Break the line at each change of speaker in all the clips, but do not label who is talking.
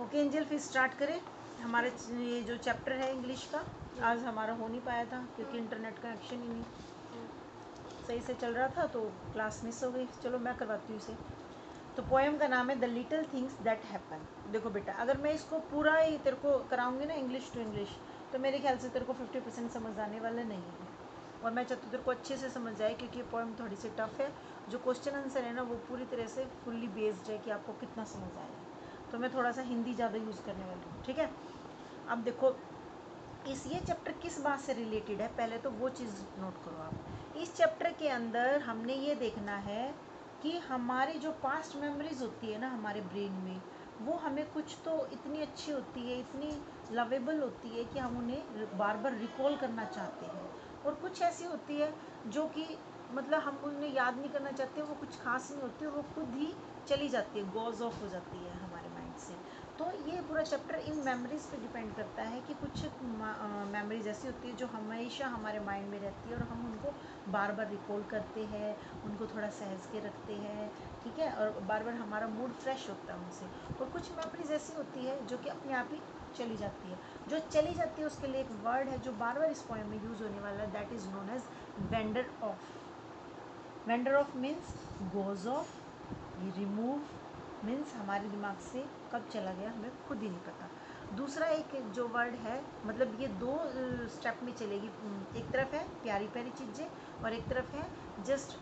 Okay angel, फिर start करें हमारे ये जो चैप्टर है इंग्लिश का। आज हमारा हो नहीं पाया था क्योंकि इंटरनेट कनेक्शन ही नहीं सही से चल रहा था, तो क्लास मिस हो गई। चलो मैं करवाती हूँ इसे। तो पोएम का नाम है the little things that happen. देखो बेटा, अगर मैं इसको पूरा ही तेरे को कराऊंगी ना इंग्लिश टू इंग्लिश, तो मेरे ख्याल से तेरे को 50% समझ आने वाला नहीं है। और मैं चाहती हूँ तेरे को अच्छे से समझ आए, क्योंकि ये पोएम थोड़ी सी टफ है। जो क्वेश्चन आंसर है ना, वो पूरी तरह से फुल्ली बेस्ड है कि आपको कितना समझ आएगा। तो मैं थोड़ा सा हिंदी ज़्यादा यूज़ करने वाली हूँ, ठीक है। अब देखो, ये चैप्टर किस बात से रिलेटेड है, पहले तो वो चीज़ नोट करो आप। इस चैप्टर के अंदर हमने ये देखना है कि हमारी जो पास्ट मेमोरीज होती है ना हमारे ब्रेन में, वो हमें कुछ तो इतनी अच्छी होती है, इतनी लवेबल होती है कि हम उन्हें बार बार रिकॉल करना चाहते हैं। और कुछ ऐसी होती है जो कि मतलब हम उन्हें याद नहीं करना चाहते, वो कुछ खास नहीं होती, वो खुद ही चली जाती है, गोज ऑफ हो जाती है हमारे माइंड से। तो ये पूरा चैप्टर इन मेमोरीज़ पे डिपेंड करता है कि कुछ मेमोरीज ऐसी होती है जो हमेशा हमारे माइंड में रहती है और हम उनको बार बार रिकॉल करते हैं, उनको थोड़ा सहज के रखते हैं, ठीक है। और बार बार हमारा मूड फ्रेश होता है उनसे। और कुछ मेमोरीज ऐसी होती है जो कि अपने आप ही चली जाती है। जो चली जाती है उसके लिए एक वर्ड है जो बार बार इस पोएम में यूज़ होने वाला है, that is known as vendor of. Vendor of means goes off, remove means हमारे दिमाग से कब चला गया हमें खुद ही नहीं पता। दूसरा एक जो वर्ड है, मतलब ये दो स्टेप में चलेगी। एक तरफ है प्यारी प्यारी चीज़ें और एक तरफ है जस्ट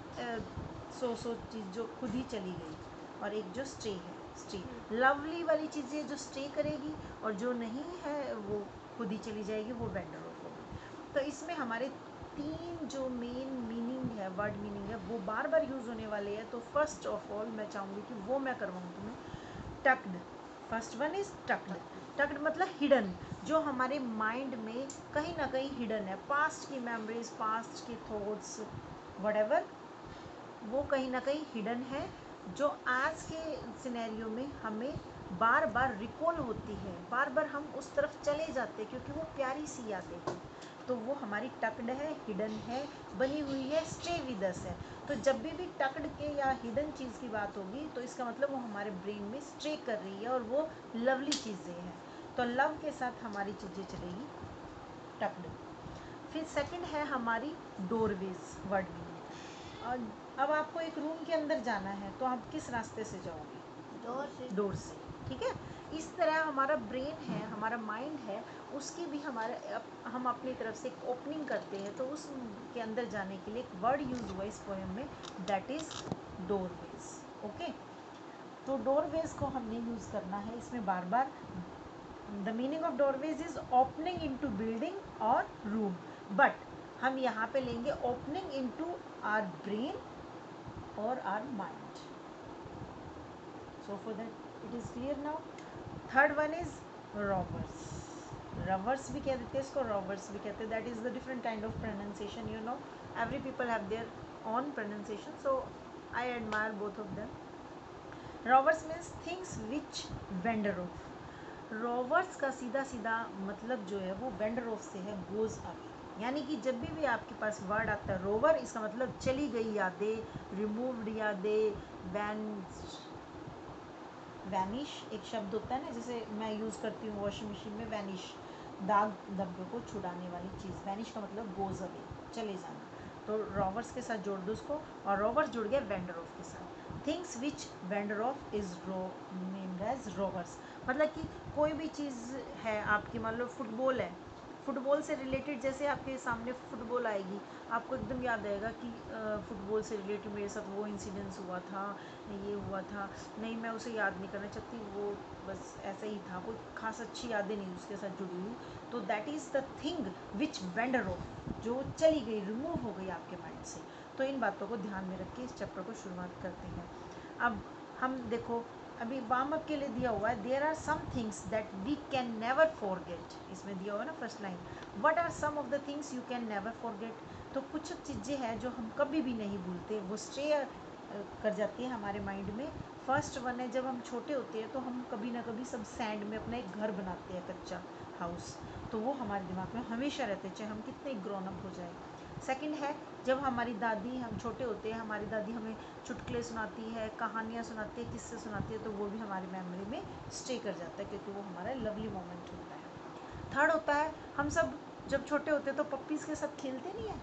सो चीज़ जो खुद ही चली गई, और एक जो स्टे है, स्टे लवली वाली चीज़ें जो स्टे करेगी, और जो नहीं है वो खुद ही चली जाएगी, वो वेंडर ऑफ होगी। तो इसमें हमारे तीन जो मेन मीनिंग है, वर्ड मीनिंग है, वो बार बार यूज़ होने वाले हैं। तो फर्स्ट ऑफ ऑल मैं चाहूँगी कि वो मैं करवाऊँ तुम्हें। Talked, first one is talked. Talked मतलब हिडन, जो हमारे माइंड में कहीं ना कहीं हिडन है। पास्ट की मेमोरीज, पास्ट के थॉट्स, व्हाटएवर, वो कहीं ना कहीं हिडन है, जो आज के सिनेरियो में हमें बार बार रिकॉल होती है, बार बार हम उस तरफ चले जाते हैं क्योंकि वो प्यारी सी यादें हैं। तो वो हमारी टक्ड है, हिडन है, बनी हुई है, स्टे विद अस है। तो जब भी टक्ड के या हिडन चीज़ की बात होगी तो इसका मतलब वो हमारे ब्रेन में स्टे कर रही है और वो लवली चीज़ें हैं। तो लव के साथ हमारी चीज़ें चलेगी टक्ड। फिर सेकंड है हमारी डोरवेज, वर्ड मीनिंग। और अब आपको एक रूम के अंदर जाना है, तो आप किस रास्ते से जाओगे? डोर से, ठीक है। इस तरह हमारा ब्रेन है, हमारा माइंड है, उसकी भी हम अपनी तरफ से एक ओपनिंग करते हैं। तो उस के अंदर जाने के लिए एक वर्ड यूज़ हुआ इस पोएम में, दैट इज़ डोरवेज। ओके, तो डोरवेज को हमने यूज़ करना है इसमें बार बार। The meaning of doorways is opening into building और रूम, बट हम यहाँ पे लेंगे ओपनिंग इनटू आवर ब्रेन और our mind. So for that it is clear now. Third one is robbers. Robbers भी कह देते हैं इसको, robbers भी कहते हैं. That is the different kind of pronunciation. You know, every people have their own pronunciation. So I admire both of them. Robbers means things which vendor off. Robbers का सीधा सीधा मतलब जो है वो vendor off से है, goes away. यानी कि जब भी आपके पास वर्ड आता है रोवर, इसका मतलब चली गई यादें, रिमूव्ड यादें, वैनिश एक शब्द होता है ना, जैसे मैं यूज़ करती हूँ वॉशिंग मशीन में, वैनिश, दाग धब्बों को छुड़ाने वाली चीज़। वैनिश का मतलब गोज अवे, चले जाना। तो रॉवर्स के साथ जोड़ दो उसको, और रॉवर्स जुड़ गया वेंडर ऑफ के साथ। Things which wander off is named as rovers. मतलब कि कोई भी चीज़ है आपकी, मान लो फुटबॉल है, फुटबॉल से रिलेटेड जैसे आपके सामने फुटबॉल आएगी, आपको एकदम याद आएगा कि फुटबॉल से रिलेटेड मेरे साथ वो इंसिडेंस हुआ था, ये हुआ था, नहीं मैं उसे याद नहीं करना चाहती, वो बस ऐसा ही था, कोई खास अच्छी यादें नहीं उसके साथ जुड़ी हुई। तो that is the thing which wander of, जो चली गई, रिमूव हो गई आपके माइंड से। तो इन बातों को ध्यान में रख के इस चैप्टर को शुरुआत करते हैं। अब हम देखो, अभी वार्म अप के लिए दिया हुआ है, there are some things that we can never forget. इसमें दिया हुआ है ना first line, what are some of the things you can never forget. तो कुछ चीज़ें हैं जो हम कभी भी नहीं भूलते, वो स्टे कर जाती है हमारे माइंड में। फर्स्ट वन है, जब हम छोटे होते हैं तो हम कभी ना कभी सब सैंड में अपना एक घर बनाते हैं, कच्चा हाउस, तो वो हमारे दिमाग में हमेशा रहते हैं, चाहे हम कितने ग्रोन अप हो जाए। सेकंड है जब हमारी दादी, हम छोटे होते हैं, हमारी दादी हमें चुटकुले सुनाती है, कहानियाँ सुनाती है, किस्से सुनाती है, तो वो भी हमारी मेमोरी में स्टे कर जाता है क्योंकि वो हमारा लवली मोमेंट होता है। थर्ड होता है हम सब जब छोटे होते हैं तो पप्पीज़ के साथ खेलते नहीं है,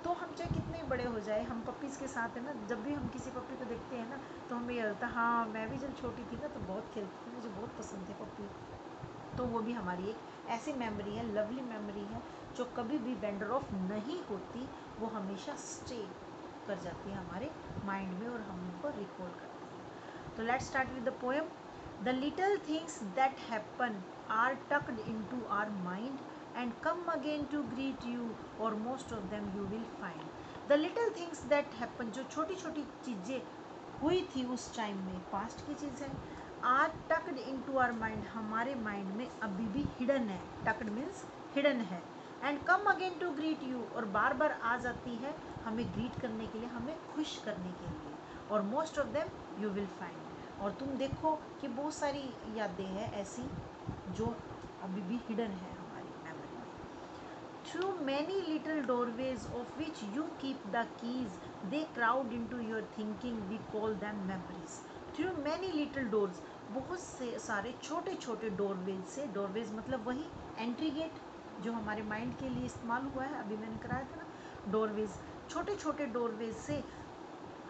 तो हम चाहे कितने बड़े हो जाए हम पप्पीज़ के साथ है ना, जब भी हम किसी पप्पी को देखते हैं ना तो हमें ये होता है हाँ मैं भी जब छोटी थी ना तो बहुत खेलती थी, मुझे बहुत पसंद थे पप्पी। तो वो भी हमारी एक ऐसी मेमोरी है, लवली मेमोरी है जो कभी भी वेंडर ऑफ नहीं होती, वो हमेशा स्टे कर जाती है हमारे माइंड में और हम उनको रिकॉल करते हैं। तो let's start with the poem. The little things that happen are tucked into our mind and come again to greet you और most of them you will find. The little things that happen, जो छोटी छोटी चीज़ें हुई थी उस time में, past की चीज़ है, are tucked into our mind, हमारे माइंड में अभी भी हिडन है, टक्ड मीन्स हिडन है, and come again to greet you, और बार बार आ जाती है हमें ग्रीट करने के लिए, हमें खुश करने के लिए, और most of them you will find, और तुम देखो कि बहुत सारी यादें हैं ऐसी जो अभी भी हिडन है हमारी मेमोरी में। Through many little doorways of which you keep the keys they crowd into your thinking, we call them memories. Through many little doors, बहुत से सारे छोटे छोटे डोरवेज से, डोरवेज मतलब वही एंट्री गेट जो हमारे माइंड के लिए इस्तेमाल हुआ है, अभी मैंने कराया था ना, डोरवेज, छोटे छोटे डोरवेज से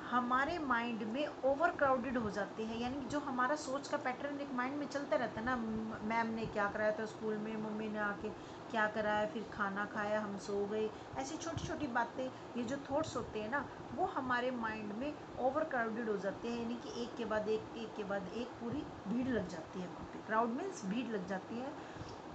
हमारे माइंड में ओवर क्राउडेड हो जाते हैं, यानी कि जो हमारा सोच का पैटर्न एक माइंड में चलता रहता है ना, मैम ने क्या कराया था स्कूल में, मम्मी ने आके क्या कराया, फिर खाना खाया, हम सो गए, ऐसी छोटी छोटी बातें, ये जो थॉट्स होते हैं ना वो हमारे माइंड में ओवर क्राउडेड हो जाते हैं, यानी कि एक के बाद एक के बाद एक पूरी भीड़ लग जाती है वहाँ पे, क्राउड मीन्स भीड़ लग जाती है।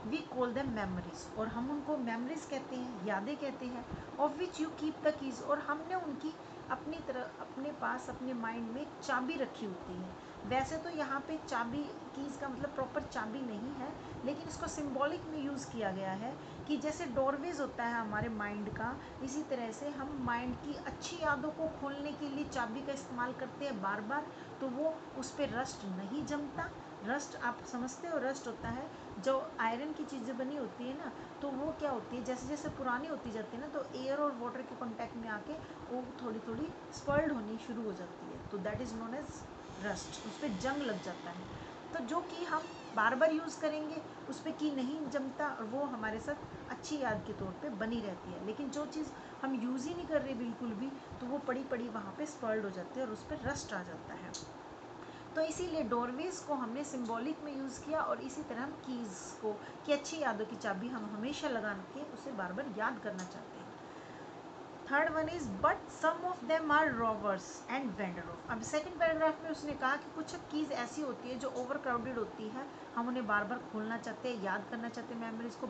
वी कॉल देम मेमोरीज, और हम उनको मेमोरीज कहते हैं, यादें कहते हैं, of which you keep the keys, और हमने उनकी अपनी तरह अपने पास अपने माइंड में चाबी रखी होती है। वैसे तो यहाँ पे चाबी, कीज़ का मतलब प्रॉपर चाबी नहीं है, लेकिन इसको सिंबॉलिक में यूज़ किया गया है कि जैसे डोरवेज होता है हमारे माइंड का, इसी तरह से हम माइंड की अच्छी यादों को खोलने के लिए चाबी का इस्तेमाल करते हैं बार बार, तो वो उस पर रस्ट नहीं जमता। रस्ट आप समझते हो, रस्ट होता है जो आयरन की चीज़ें बनी होती है ना, तो वो क्या होती है जैसे जैसे पुरानी होती जाती है ना, तो एयर और वाटर के कांटेक्ट में आके वो थोड़ी थोड़ी स्पॉइल्ड होनी शुरू हो जाती है, तो that is known as rust, उस पर जंग लग जाता है। तो जो कि हम बार बार यूज़ करेंगे उस पर की नहीं जमता, और वो हमारे साथ अच्छी याद के तौर पे बनी रहती है, लेकिन जो चीज़ हम यूज़ ही नहीं कर रहे बिल्कुल भी, तो वो पड़ी पड़ी वहाँ पे स्पॉइल्ड हो जाती है और उस पर रस्ट आ जाता है। तो इसीलिए डोरवेज को हमने सिंबॉलिक में यूज़ किया, और इसी तरह हम कीज़ को, कि अच्छी यादों की चाबी हम हमेशा लगा के उसे बार बार याद करना चाहते हैं। Third one is but some of them are robbers and vendor of. अब सेकंड पैराग्राफ में उसने कहा कि कुछ कीज़ ऐसी होती है जो ओवर क्राउडेड होती है, हम उन्हें बार बार खोलना चाहते हैं, याद करना चाहते हैं मेमोरीज को,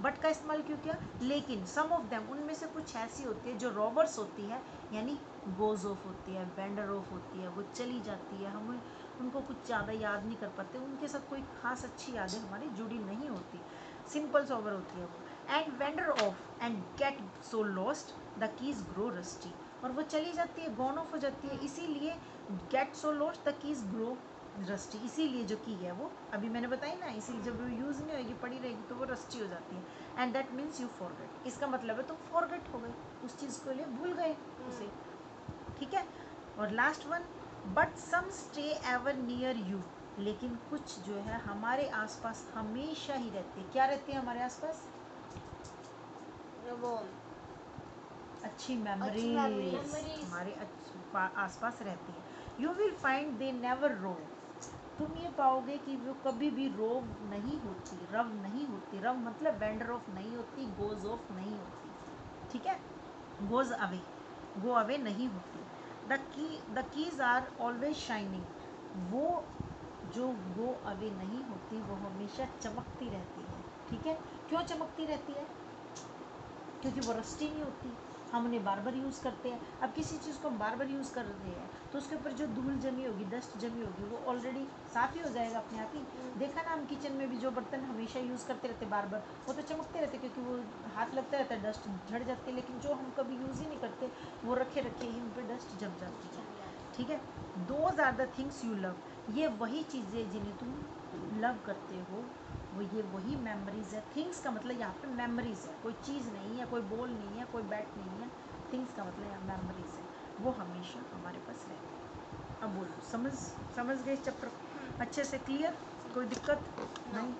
बट का इस्तेमाल क्यों किया, लेकिन सम ऑफ देम, उनमें से कुछ ऐसी होती है जो रॉबर्स होती है, यानी गोज ऑफ होती है, वेंडर ऑफ होती है, वो चली जाती है, हम उनको कुछ ज़्यादा याद नहीं कर पाते, उनके साथ कोई खास अच्छी यादें हमारी जुड़ी नहीं होती, सिंपल सोवर होती है वो। And vendor of and get so lost the keys grow rusty, और वो चली जाती है, गॉन ऑफ हो जाती है, इसीलिए get so lost the keys grow rusty, इसीलिए जो की है वो अभी मैंने बताई ना, इसीलिए जब वो यूज़ नहीं होगी पड़ी रहेगी तो वो रस्टी हो जाती है। And that means you forget, इसका मतलब है तुम फॉरगेट हो गए, उस चीज़ को लिए भूल गए उसे, ठीक है। और last one, but some stay ever near you, लेकिन कुछ जो है हमारे आसपास हमेशा ही रहते हैं, क्या रहते हैं हमारे आसपास,
वो
अच्छी मेमोरीज हमारे आसपास रहती है। You will find they never row, तुम ये पाओगे कि वो कभी भी रोव नहीं होती, रव नहीं होती, रव मतलब वेंडर ऑफ नहीं होती, गोज ऑफ नहीं होती, ठीक है, गोज अवे, गो अवे नहीं होती। The keys are always shining, वो जो गो अवे नहीं होती वो हमेशा चमकती रहती है, ठीक है। क्यों चमकती रहती है, क्योंकि वो रस्टी नहीं होती, हम उन्हें बार बार यूज़ करते हैं। अब किसी चीज़ को हम बार बार यूज़ कर रहे हैं तो उसके ऊपर जो धूल जमी होगी, डस्ट जमी होगी, वो ऑलरेडी साफ़ ही हो जाएगा अपने आप ही। देखा ना, हम किचन में भी जो बर्तन हमेशा यूज़ करते रहते बार बार, वो तो चमकते रहते क्योंकि वो हाथ लगता रहता है, डस्ट झड़ जाती है, लेकिन जो हम कभी यूज़ ही नहीं करते वो रखे रखे ही उन पर डस्ट जम जाती है, ठीक है। Those are the things you love, ये वही चीज़ें जिन्हें तुम लव करते हो, वो ये वही मेमोरीज है। थिंग्स का मतलब यहाँ पे मेमोरीज है, कोई चीज़ नहीं है, कोई बॉल नहीं है, कोई बैट नहीं है। थिंग्स का मतलब यहाँ मेमोरीज है, वो हमेशा हमारे पास रहती है। अब बोलो, समझ गए इस चैप्टर को अच्छे से? क्लियर? कोई दिक्कत नहीं?